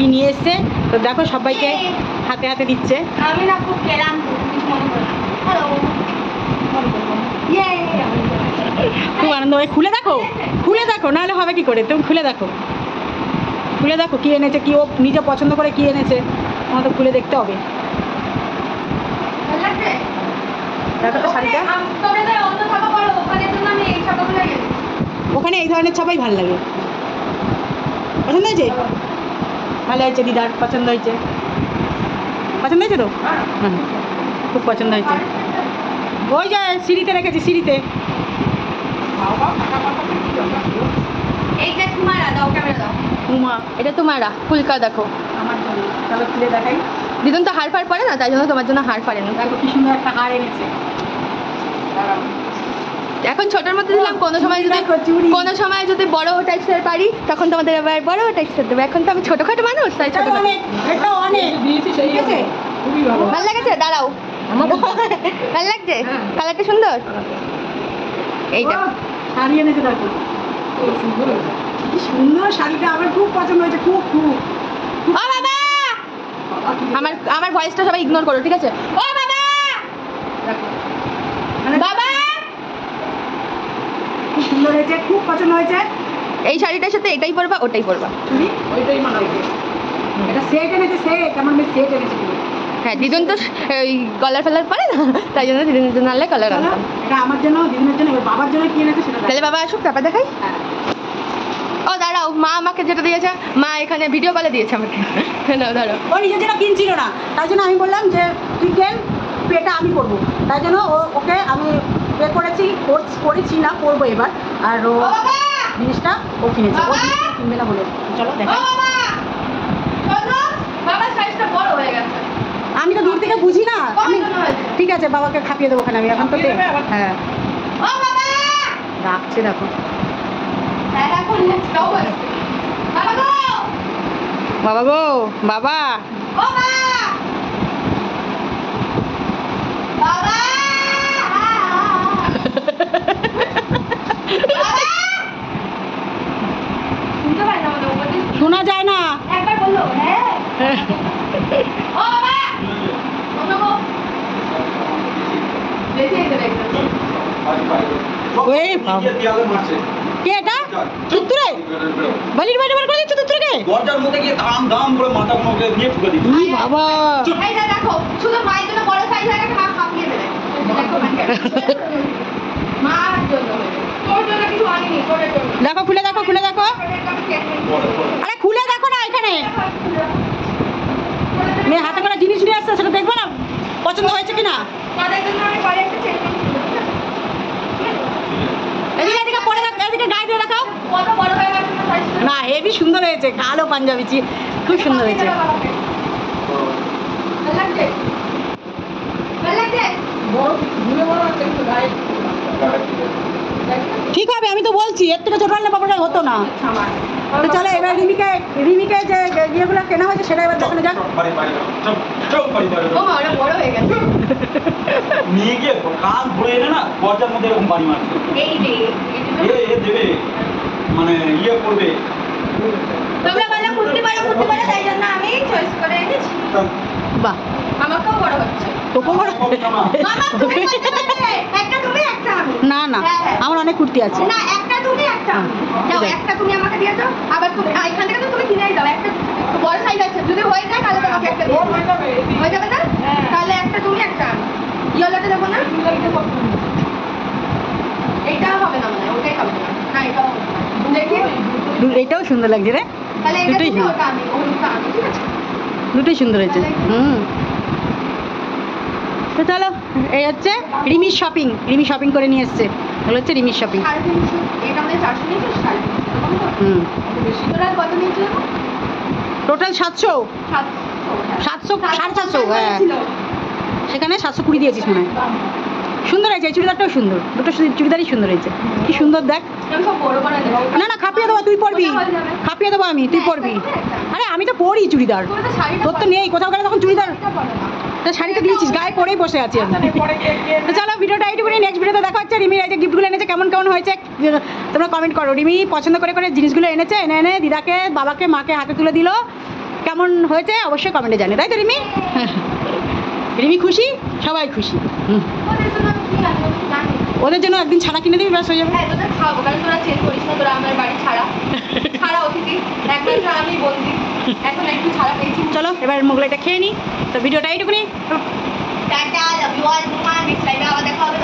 কি নিয়ে এসছে। তো দেখো সবাইকে হাতে হাতে দিচ্ছে। আমি না খুব গেলাম খুব আনন্দ হয়। খুলে দেখো নাহলে হবে কি করে, তুমি খুলে দেখো কি এনেছে, কি ও নিজে পছন্দ করে কি এনেছে, আমার তো খুলে দেখতে হবে। দেখো তো শাড়িটা, ওখানে এই ধরনের ছাপাই ভালো লাগে। পছন্দ হয়েছে? ভালো হয়েছে, দিদার পছন্দ হয়েছে তো? হ্যাঁ, খুব পছন্দ হয়েছে। ওই যে সিঁড়িতে রেখেছি, সিঁড়িতে। এটা তোমারা ফুলকা দেখো আমার জন্য, চলো খুলে দেখাই। দিদুন তো হার ফার পরে না, তাই জন্য তোমার জন্য হার ফার এনে। দেখো কি সুন্দর একটা হার এনেছে। এখন ছোটোর মধ্যে দিলাম, কোনো সময় যদি বড় টাইপসের পারি তখন তোমাদের আবার বড় টাইপসের দেবো। এখন তো আমি ছোটখাটো মানুষ, তাই ছোট। ভালো লেগেছে? দাঁড়াও, ভালো লাগছে? কালারটা সুন্দর। এইটা শাড়ি এনেছে, দেখো কি সুন্দর শাড়িটা, আমার খুব পছন্দ হয়েছে, খুব। ও বাবা, আমার ভয়েসটা সবাই ইগনোর করো, ঠিক আছে? ও বাবা, বাবা, খুব সুন্দর হয়েছে, খুব পছন্দ হয়েছে। এই শাড়িটার সাথে এটাই পরবা, ওটাই পরবা। তুমি ওইটাই মানাবে। এটা সেট এনেছে, সেট আমার মেয়ে সেট এনেছে। হ্যাঁ, দিদুন তো ওই কলার ফেলার পরে না, তাই জন্য দিদুনের জন্য আনলে কলার আনতাম। এটা আমার জন্য, দিদুনের জন্য, বাবার জন্য কি এনেছে সেটা। তাহলে বাবা আসুক, তারপর দেখাই। ও দাঁড়াও, মা আমাকে যেটা দিয়েছে, মা এখানে ভিডিও কলে দিয়েছে আমাকে। না দাঁড়াও, ও নিজের জন্য কিনছিল না, তাই জন্য আমি বললাম যে তুই কেন, পেটা আমি করবো, তাই জন্য ওকে আমি পে করেছি না, করবো এবার। আর ও জিনিসটা ও কিনেছে, ও কিনবে না বলে। চলো দেখা। আমি তো দূর থেকে বুঝি না, আমি ঠিক আছে বাবাকে খাপিয়ে দেবো ওখানে, আমি এখন তো হ্যাঁ রাখছে। দেখো বাবা গো, বাবা, শোনা যায় না। একবার বললো হ্যাঁ। ও বাবা, কে এটা? তুত্তুরে বালির বাইরে বার করে দিচ্ছ তুত্তুরে। দরজার মধ্যে গিয়ে দাম করে মাথা মুখে নিয়ে ঠুকে দিচ্ছি। বাবা এই যে দেখো, শুধু মায়ের জন্য বড় সাইজ হয়ে গেছে, মা খাপিয়ে দেবে। দেখো মার জন্য, তোর জন্য কিছু আনিনি, তোর জন্য। দেখো খুলে দেখো, আরে খুলে দেখো না, এখানে মেয়ে হাতে করে জিনিস নিয়ে আসছে, সেটা দেখবো না পছন্দ হয়েছে কিনা। এদিকে পরে রাখো, এদিকে গায়ে দিয়ে রাখো। না হেভি সুন্দর হয়েছে, কালো পাঞ্জাবি, খুব সুন্দর হয়েছে। ঠিক হবে, আমি তো বলছি এর থেকে ছোট হলে বাবাটা হতো না। তো চলো এবার রিমিকে যে ইয়েগুলো কেনা হয়েছে সেটা এবার দেখানো যাক। নিয়ে গিয়ে কান ধরে এনে না দরজার মধ্যে এরকম বাড়ি মারছে, দেবে মানে ইয়ে করবে। তোমরা বলে কুর্তি পারো, তাই জন্য আমি চয়েস করে এনেছি। বাহ, আমাকেও বড় হচ্ছে। তোকেও বড়? মামা তুমি একটা তুমি একটা আমি। না আমার অনেক কুর্তি আছে। না একটা তুমি একটা আমি। নাও একটা তুমি আমাকে দিয়ে দাও, আবার তুমি এখান থেকে তো তুমি কিনেই দাও। একটা বড় সাইজ আছে, যদি হয়ে যায় তাহলে তোমাকে একটা দিয়ে দাও। হয়ে যাবে না? তাহলে একটা তুমি একটা আমি। ইয়েলোটা দেবো না? এইটাও হবে না মনে হয়, ওটাই হবে না। না এটাও হবে না। দেখি এটাও সুন্দর লাগছে রে, তাহলে এটা তুমি ওটা আমি, ওটা আমি, ঠিক আছে? দুটোই সুন্দর হয়েছে। তো চলো এই হচ্ছে রিমির শপিং করে নিয়ে এসছে। এগুলো হচ্ছে রিমির শপিং। এটা মানে 400 নিয়েছিস? তোরা কত নিয়েছিল? টোটাল 700 750 হ্যাঁ, সেখানে 720 দিয়েছিস মনে হয়। সুন্দর হয়েছে, এই চুড়িদারটাও সুন্দর, দুটো চুড়িদারই সুন্দর হয়েছে। কি সুন্দর দেখ। না খাপিয়ে দেবো, তুই পরবি, খাপিয়ে দেবো আমি, তুই পরবি। আরে আমি তো পরি চুড়িদার, তোর তো নেই, কোথাও গেলে তখন চুড়িদার। শাড়িটা দিয়েছিস, গায়ে পরেই বসে আছি আমি। চলো ভিডিওটা এইটুকুনি, নেক্সট ভিডিওতে দেখা হচ্ছে। রিমির এই যে গিফটগুলো এনেছে কেমন হয়েছে তোমরা কমেন্ট করো। রিমি পছন্দ করে জিনিসগুলো এনেছে, এনে দিদাকে, বাবাকে, মাকে হাতে তুলে দিল। কেমন হয়েছে অবশ্যই কমেন্টে জানে, তাই তো রিমি? রিমি খুশি, সবাই খুশি। ওদের জন্য আমি কি রান্না করতে জানি? ওদের জন্য একদিন ছাড়া কিনে দিবি, ব্যাস হয়ে যাবে। হ্যাঁ, তোদের খাওয়াবো, কারণ তোরা চেঞ্জ করিস না, তোরা আমার বাড়ি ছাড়া অতিথি, একমাত্র আমি বন্দি। এখন একটু ছাড়া পেয়েছি। চলো এবার মোগলাইটা খেয়ে নিই, তো ভিডিওটা এইটুকুনি। Tata, love you all, next লাইভে আবার দেখা হবে।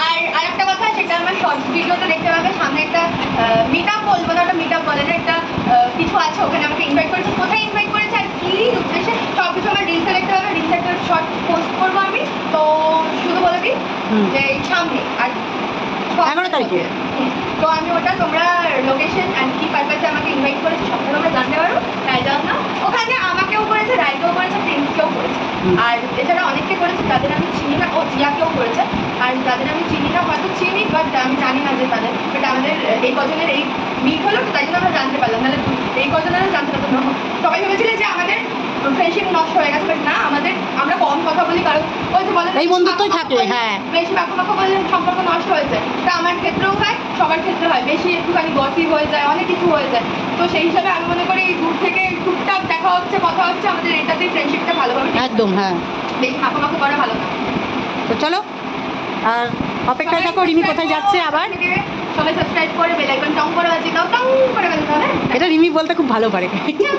আর আরেকটা কথা, সেটা আমার শর্টস ভিডিওতে দেখতে পাবে, সামনে একটা মিট আপ বলবো না, ওটা মিট আপ বলে না, একটা কিছু আছে, ওখানে আমাকে ইনভাইট করেছে। কোথায় ইনভাইট করেছে আর কি উদ্দেশ্যে সব কিছু আমার রিলসে দেখতে পাবে। রিলসে একটা শর্ট পোস্ট করবো আমি, তো শুধু বলে দিই যে সামনে আর 11 তারিখে। তো আমি ওটা, তোমরা লোকেশন অ্যান্ড কি পারপাসে আমাকে ইনভাইট করেছে সবটা তোমরা জানতে পারো, তাই জানো না। ওখানে আমাকেও করেছে, রাইকেও করেছে, প্রিন্সকেও করেছে, আর এছাড়া অনেককে করেছে যাদের আমি চিনি না। ও জিয়াকেও করেছে, আর যাদের আমি চিনি না, হয়তো চিনি বাট আমি জানি না যে তাদের, বাট আমাদের এই কজনের এই মিট হলো, তো তাই জন্য আমরা জানতে পারলাম, নাহলে এই কজনের জানতে পারতাম না। সবাই ভেবেছিলে যে আমাদের ফ্রেন্ডশিপ নষ্ট হয়ে গেছে, বাট না, আমাদের আমরা কম কথা বলি, কারণ ওই যে বলে এই বন্ধুত্বই থাকে, হ্যাঁ। বেশি মাখো বলে সম্পর্ক নষ্ট হয়েছে। তা আমার ক্ষেত্রেও হয়, সবার ক্ষেত্রে হয়, বেশি একটুখানি গসিপ হয়ে যায়, অনেক কিছু হয়ে যায়। তো সেই হিসাবে আমি মনে করি এই দূর থেকে টুকটাক দেখা হচ্ছে, কথা হচ্ছে, আমাদের এটাতেই ফ্রেন্ডশিপটা ভালোভাবে একদম, হ্যাঁ। বেশি মাখো করা ভালো না। তো চলো, আর অপেক্ষায় থাকো রিমি কোথায় যাচ্ছে আবার। সবাই সাবস্ক্রাইব করে বেল আইকন টং করে বাজিয়ে দাও, টং করে বাজিয়ে দাও। এটা রিমি বলতে খুব ভালো পারে। হ্যাঁ